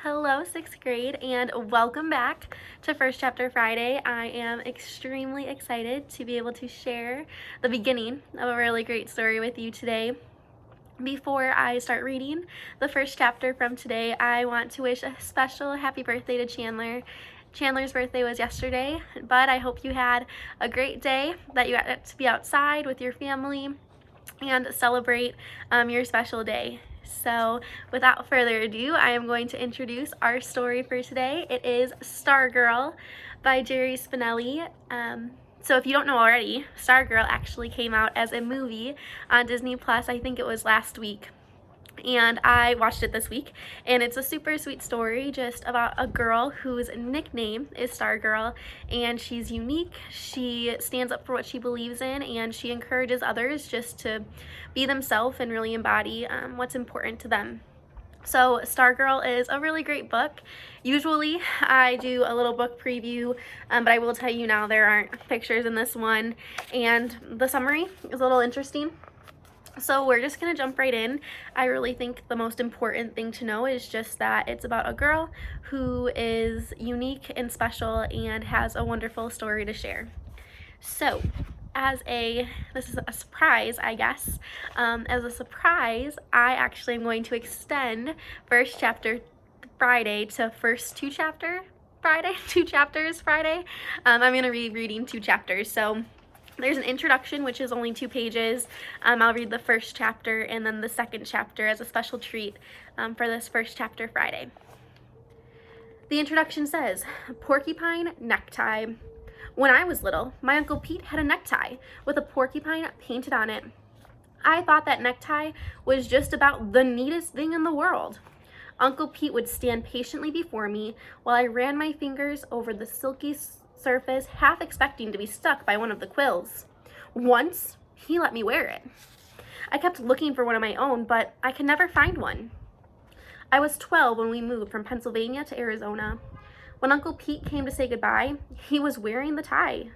Hello, sixth grade, and welcome back to First Chapter Friday. I am extremely excited to be able to share the beginning of a really great story with you today. Before I start reading the first chapter from today, I want to wish a special happy birthday to Chandler. Chandler's birthday was yesterday, but I hope you had a great day, that you got to be outside with your family and celebrate your special day. So without further ado, I am going to introduce our story for today. It is Stargirl by Jerry Spinelli. So if you don't know already, Stargirl actually came out as a movie on Disney Plus. I think it was last week. And I watched it this week, and it's a super sweet story just about a girl whose nickname is Stargirl, and she's unique. She stands up for what she believes in, and she encourages others just to be themselves and really embody what's important to them. So Stargirl is a really great book. Usually I do a little book preview, but I will tell you now there aren't pictures in this one, and the summary is a little interesting. So we're just going to jump right in. I really think the most important thing to know is just that it's about a girl who is unique and special and has a wonderful story to share. So this is a surprise, I guess. As a surprise, I actually am going to extend First Chapter Friday to first two chapters Friday. I'm going to be reading two chapters. So there's an introduction, which is only 2 pages. I'll read the first chapter and then the second chapter as a special treat for this First Chapter Friday. The introduction says, Porcupine Necktie. When I was little, my Uncle Pete had a necktie with a porcupine painted on it. I thought that necktie was just about the neatest thing in the world. Uncle Pete would stand patiently before me while I ran my fingers over the silky surface, half expecting to be stuck by one of the quills. Once, he let me wear it. I kept looking for one of my own, but I could never find one. I was 12 when we moved from Pennsylvania to Arizona. When Uncle Pete came to say goodbye, he was wearing the tie.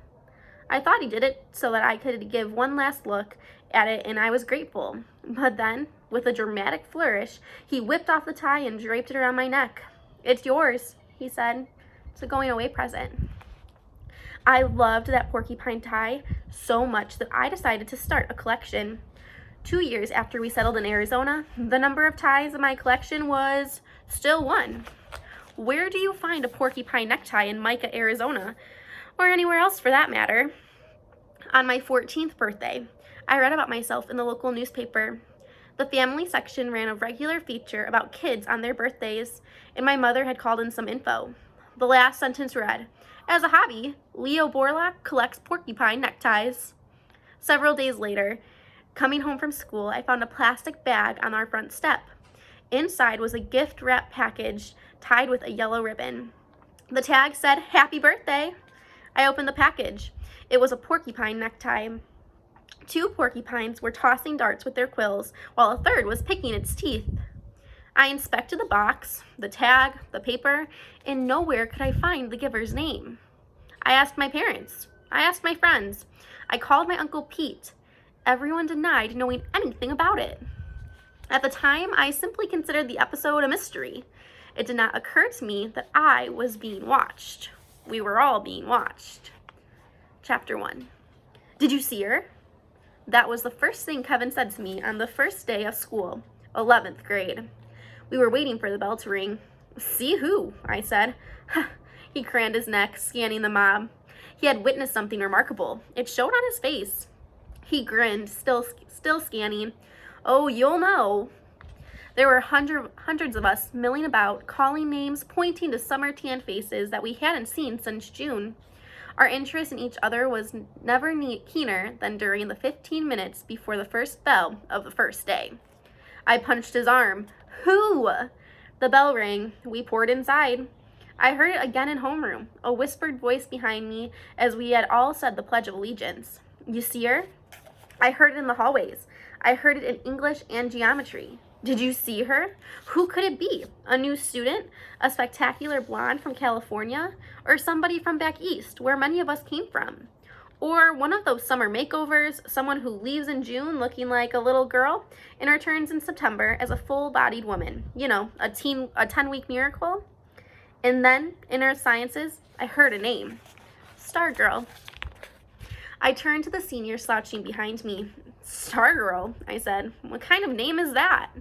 I thought he did it so that I could give one last look at it, and I was grateful. But then, with a dramatic flourish, he whipped off the tie and draped it around my neck. "It's yours," he said. "It's a going-away present." I loved that porcupine tie so much that I decided to start a collection. 2 years after we settled in Arizona, the number of ties in my collection was still 1. Where do you find a porcupine necktie in Micah, Arizona? Or anywhere else for that matter? On my 14th birthday, I read about myself in the local newspaper. The family section ran a regular feature about kids on their birthdays, and my mother had called in some info. The last sentence read, "As a hobby, Leo Borlaug collects porcupine neckties." Several days later, coming home from school, I found a plastic bag on our front step. Inside was a gift wrap package tied with a yellow ribbon. The tag said, "Happy birthday." I opened the package. It was a porcupine necktie. 2 porcupines were tossing darts with their quills, while a third was picking its teeth. I inspected the box, the tag, the paper, and nowhere could I find the giver's name. I asked my parents. I asked my friends. I called my Uncle Pete. Everyone denied knowing anything about it. At the time, I simply considered the episode a mystery. It did not occur to me that I was being watched. We were all being watched. Chapter 1. "Did you see her?" That was the first thing Kevin said to me on the first day of school, 11th grade. We were waiting for the bell to ring. "See who?" I said. He craned his neck, scanning the mob. He had witnessed something remarkable. It showed on his face. He grinned, still scanning. "Oh, you'll know." There were hundreds of us milling about, calling names, pointing to summer tan faces that we hadn't seen since June. Our interest in each other was never keener than during the 15 minutes before the first bell of the first day. I punched his arm. "Who?" The bell rang. We poured inside. I heard it again in homeroom, a whispered voice behind me as we had all said the Pledge of Allegiance. "You see her?" I heard it in the hallways. I heard it in English and geometry. "Did you see her? Who could it be? A new student? A spectacular blonde from California? Or somebody from back east, where many of us came from? Or one of those summer makeovers, someone who leaves in June looking like a little girl and returns in September as a full-bodied woman. You know, a 10-week miracle. And then, in Earth Sciences, I heard a name. Stargirl. I turned to the senior slouching behind me. Stargirl, I said. What kind of name is that?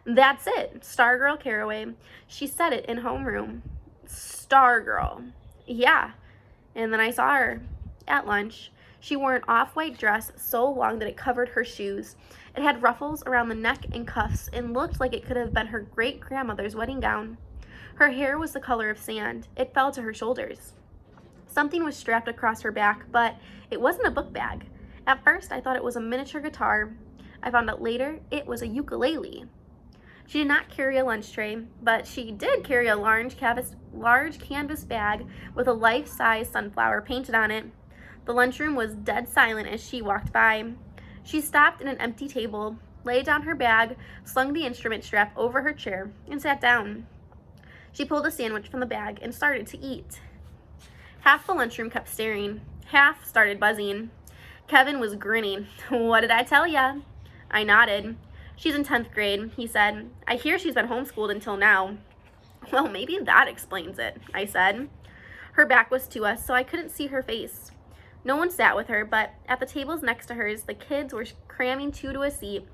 That's it, Stargirl Caraway. She said it in homeroom. Stargirl. Yeah. And then I saw her at lunch. She wore an off-white dress so long that it covered her shoes. It had ruffles around the neck and cuffs and looked like it could have been her great-grandmother's wedding gown. Her hair was the color of sand. It fell to her shoulders. Something was strapped across her back, but it wasn't a book bag. At first, I thought it was a miniature guitar. I found out later it was a ukulele. She did not carry a lunch tray, but she did carry a large canvas bag with a life-size sunflower painted on it. The lunchroom was dead silent as she walked by. She stopped at an empty table, laid down her bag, slung the instrument strap over her chair, and sat down. She pulled a sandwich from the bag and started to eat. Half the lunchroom kept staring. Half started buzzing. Kevin was grinning. What did I tell ya? I nodded. She's in 10th grade, he said. I hear she's been homeschooled until now. Well, maybe that explains it, I said. Her back was to us, so I couldn't see her face. No one sat with her, but at the tables next to hers, the kids were cramming two to a seat.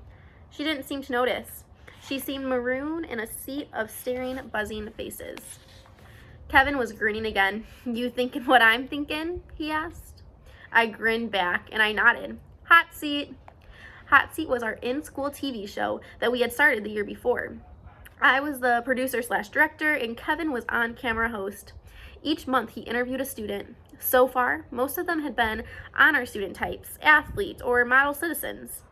She didn't seem to notice. She seemed marooned in a seat of staring, buzzing faces. Kevin was grinning again. You thinking what I'm thinking? He asked. I grinned back, and I nodded. Hot seat. Hot Seat was our in-school TV show that we had started the year before. I was the producer/director, and Kevin was on-camera host. Each month, he interviewed a student. So far, most of them had been honor student types, athletes, or model citizens.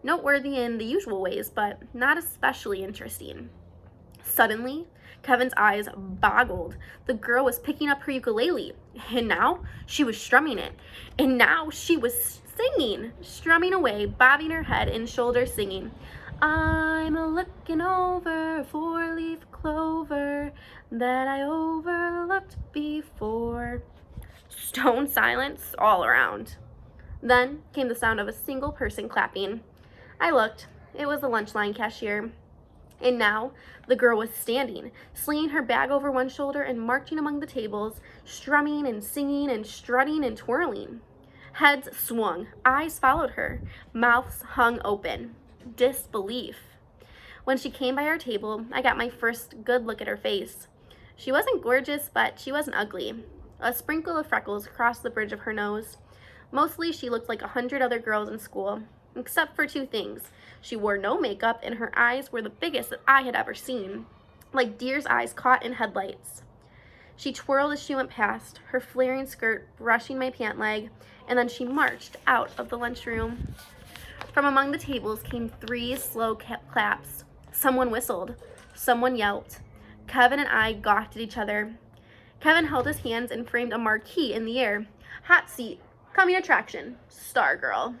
Noteworthy in the usual ways, but not especially interesting. Suddenly, Kevin's eyes boggled. The girl was picking up her ukulele, and now she was strumming it. And now she was singing, strumming away, bobbing her head and shoulders, singing, I'm looking over a four-leaf clover that I overlooked before. Stone silence all around. Then came the sound of a single person clapping. I looked. It was the lunch line cashier. And now the girl was standing, slinging her bag over one shoulder and marching among the tables, strumming and singing and strutting and twirling. Heads swung, eyes followed her, mouths hung open. Disbelief. When she came by our table, I got my first good look at her face. She wasn't gorgeous, but she wasn't ugly. A sprinkle of freckles crossed the bridge of her nose. Mostly, she looked like 100 other girls in school, except for two things. She wore no makeup, and her eyes were the biggest that I had ever seen, like deer's eyes caught in headlights. She twirled as she went past, her flaring skirt brushing my pant leg, and then she marched out of the lunchroom. From among the tables came 3 slow claps. Someone whistled. Someone yelped. Kevin and I gawked at each other. Kevin held his hands and framed a marquee in the air. Hot Seat, coming attraction, Stargirl.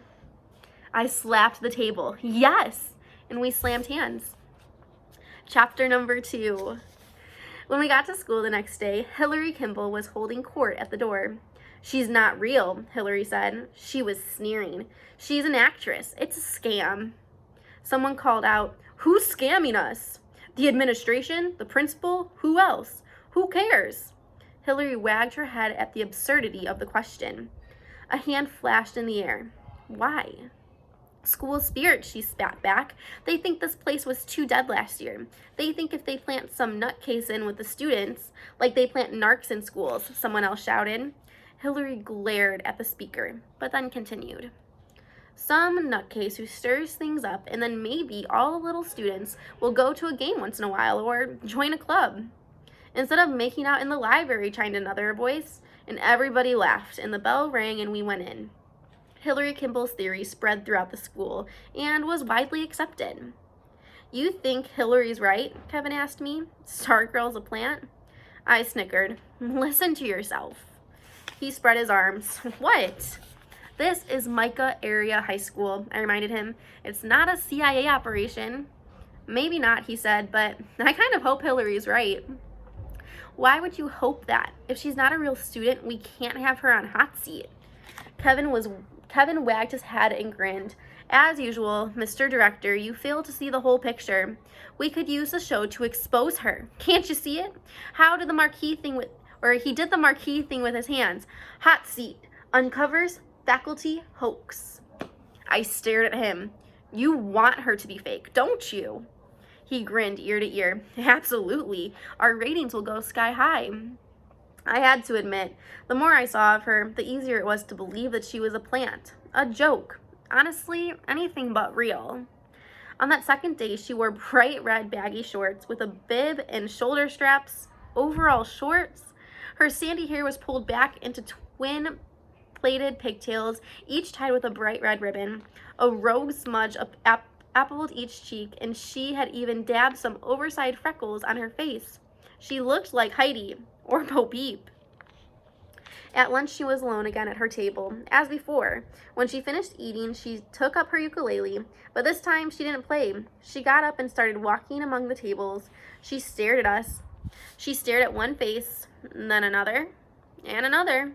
I slapped the table. Yes! And we slammed hands. Chapter number 2. When we got to school the next day, Hillary Kimball was holding court at the door. She's not real, Hillary said. She was sneering. She's an actress. It's a scam. Someone called out, Who's scamming us? The administration? The principal? Who else? Who cares? Hillary wagged her head at the absurdity of the question. A hand flashed in the air. Why? School spirit, she spat back. They think this place was too dead last year. They think if they plant some nutcase in with the students, like they plant narcs in schools, someone else shouted. Hillary glared at the speaker, but then continued. Some nutcase who stirs things up, and then maybe all the little students will go to a game once in a while or join a club. Instead of making out in the library, chimed another voice, and everybody laughed, and the bell rang and we went in. Hillary Kimball's theory spread throughout the school and was widely accepted. You think Hillary's right? Kevin asked me. Stargirl's a plant? I snickered. Listen to yourself. He spread his arms. What? This is Micah Area High School, I reminded him. It's not a CIA operation. Maybe not, he said, but I kind of hope Hillary's right. Why would you hope that? If she's not a real student, we can't have her on Hot Seat. Kevin wagged his head and grinned. As usual, Mr. Director, you fail to see the whole picture. We could use the show to expose her. Can't you see it? He did the marquee thing with his hands. Hot seat. Uncovers faculty hoax. I stared at him. You want her to be fake, don't you? He grinned ear to ear. Absolutely. Our ratings will go sky high. I had to admit, the more I saw of her, the easier it was to believe that she was a plant, a joke. Honestly, anything but real. On that second day, she wore bright red baggy shorts with a bib and shoulder straps, overall shorts. Her sandy hair was pulled back into twin plaited pigtails, each tied with a bright red ribbon. A rogue smudge appled each cheek, and she had even dabbed some oversized freckles on her face. She looked like Heidi, or Bo Peep. At lunch, she was alone again at her table, as before. When she finished eating, she took up her ukulele, but this time she didn't play. She got up and started walking among the tables. She stared at us. She stared at one face, then another, and another.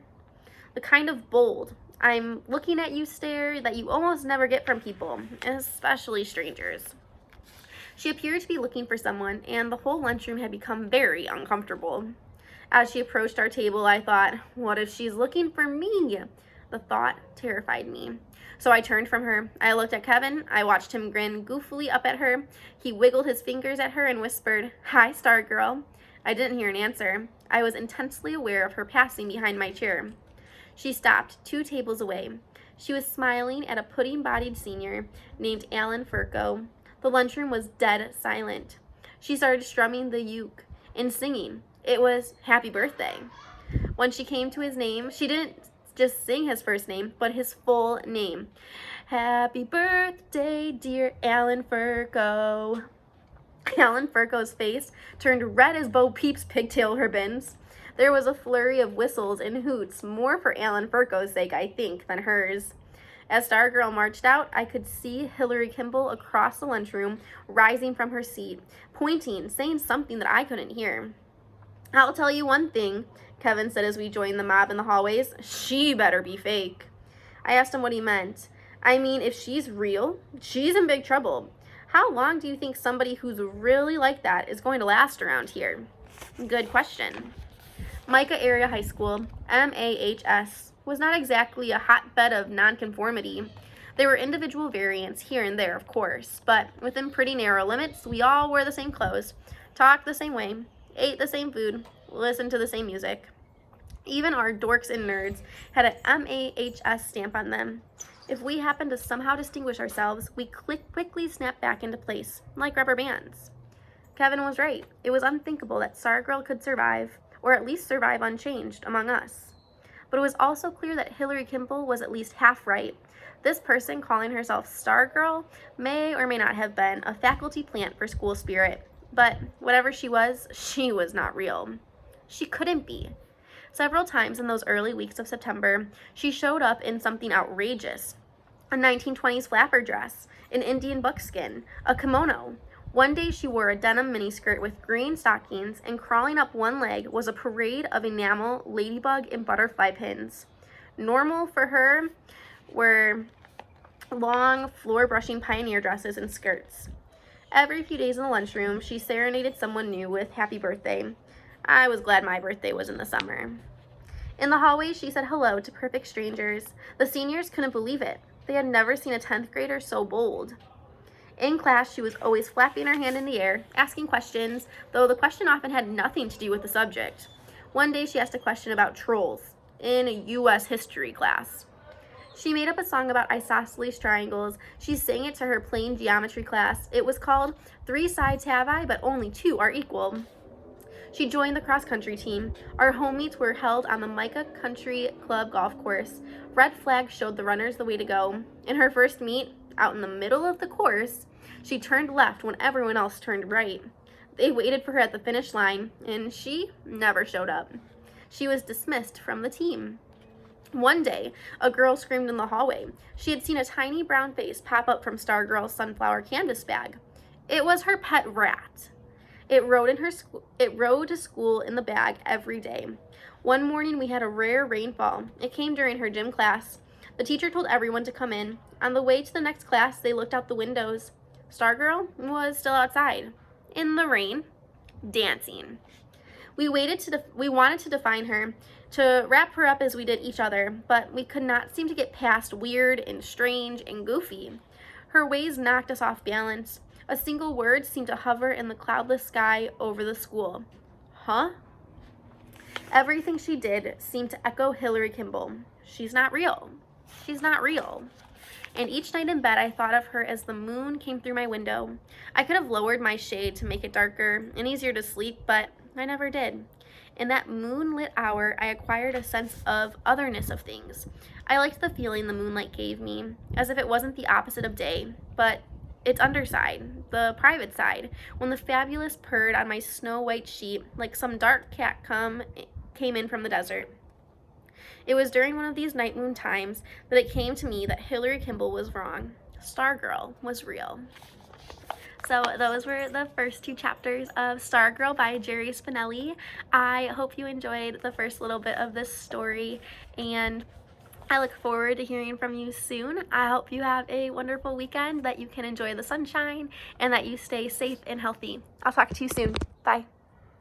The kind of bold, I'm looking at you stare that you almost never get from people, especially strangers. She appeared to be looking for someone, and the whole lunchroom had become very uncomfortable. As she approached our table, I thought, what if she's looking for me? The thought terrified me. So I turned from her. I looked at Kevin. I watched him grin goofily up at her. He wiggled his fingers at her and whispered, Hi, Stargirl. I didn't hear an answer. I was intensely aware of her passing behind my chair. She stopped 2 tables away. She was smiling at a pudding-bodied senior named Alan Furco. The lunchroom was dead silent. She started strumming the uke and singing. It was Happy Birthday. When she came to his name, she didn't just sing his first name, but his full name. Happy birthday, dear Alan Furco. Alan Furco's face turned red as Bo Peep's pigtail ribbons. There was a flurry of whistles and hoots, more for Alan Furco's sake, I think, than hers. As Stargirl marched out, I could see Hillary Kimball across the lunchroom, rising from her seat, pointing, saying something that I couldn't hear. I'll tell you one thing, Kevin said as we joined the mob in the hallways. She better be fake. I asked him what he meant. I mean, if she's real, she's in big trouble. How long do you think somebody who's really like that is going to last around here? Good question. Micah Area High School, MAHS, was not exactly a hotbed of nonconformity. There were individual variants here and there, of course, but within pretty narrow limits, we all wore the same clothes, talked the same way, ate the same food, listened to the same music. Even our dorks and nerds had an MAHS stamp on them. If we happened to somehow distinguish ourselves, we quickly snapped back into place, like rubber bands. Kevin was right. It was unthinkable that Stargirl could survive, or at least survive unchanged, among us. But it was also clear that Hillary Kimball was at least half right. This person, calling herself Stargirl, may or may not have been a faculty plant for school spirit. But whatever she was not real. She couldn't be. Several times in those early weeks of September, she showed up in something outrageous. A 1920s flapper dress, an Indian buckskin, a kimono. One day she wore a denim miniskirt with green stockings, and crawling up one leg was a parade of enamel, ladybug, and butterfly pins. Normal for her were long, floor-brushing pioneer dresses and skirts. Every few days in the lunchroom, she serenaded someone new with happy birthday. I was glad my birthday was in the summer. In the hallway, she said hello to perfect strangers. The seniors couldn't believe it. They had never seen a 10th grader so bold. In class, she was always flapping her hand in the air, asking questions, though the question often had nothing to do with the subject. One day, she asked a question about trolls in a U.S. history class. She made up a song about isosceles triangles. She sang it to her plane geometry class. It was called 3 Sides Have I, but Only 2 Are Equal. She joined the cross-country team. Our home meets were held on the Micah Country Club golf course. Red flags showed the runners the way to go. In her first meet, out in the middle of the course, she turned left when everyone else turned right. They waited for her at the finish line, and she never showed up. She was dismissed from the team. One day, a girl screamed in the hallway. She had seen a tiny brown face pop up from Stargirl's sunflower canvas bag. It was her pet rat. It rode to school in the bag every day. One morning, we had a rare rainfall. It came during her gym class. The teacher told everyone to come in. On the way to the next class, they looked out the windows. Stargirl was still outside, in the rain, dancing. We wanted to define her, to wrap her up as we did each other, but we could not seem to get past weird and strange and goofy. Her ways knocked us off balance. A single word seemed to hover in the cloudless sky over the school. Huh? Everything she did seemed to echo Hillary Kimball. She's not real. She's not real. And each night in bed, I thought of her as the moon came through my window. I could have lowered my shade to make it darker and easier to sleep, but I never did. In that moonlit hour, I acquired a sense of otherness of things. I liked the feeling the moonlight gave me, as if it wasn't the opposite of day, but its underside, the private side, when the fabulous purred on my snow-white sheet like some dark cat came in from the desert. It was during one of these night moon times that it came to me that Hillary Kimball was wrong. Stargirl was real. So those were the first 2 chapters of Stargirl by Jerry Spinelli. I hope you enjoyed the first little bit of this story, and I look forward to hearing from you soon. I hope you have a wonderful weekend, that you can enjoy the sunshine, and that you stay safe and healthy. I'll talk to you soon. Bye.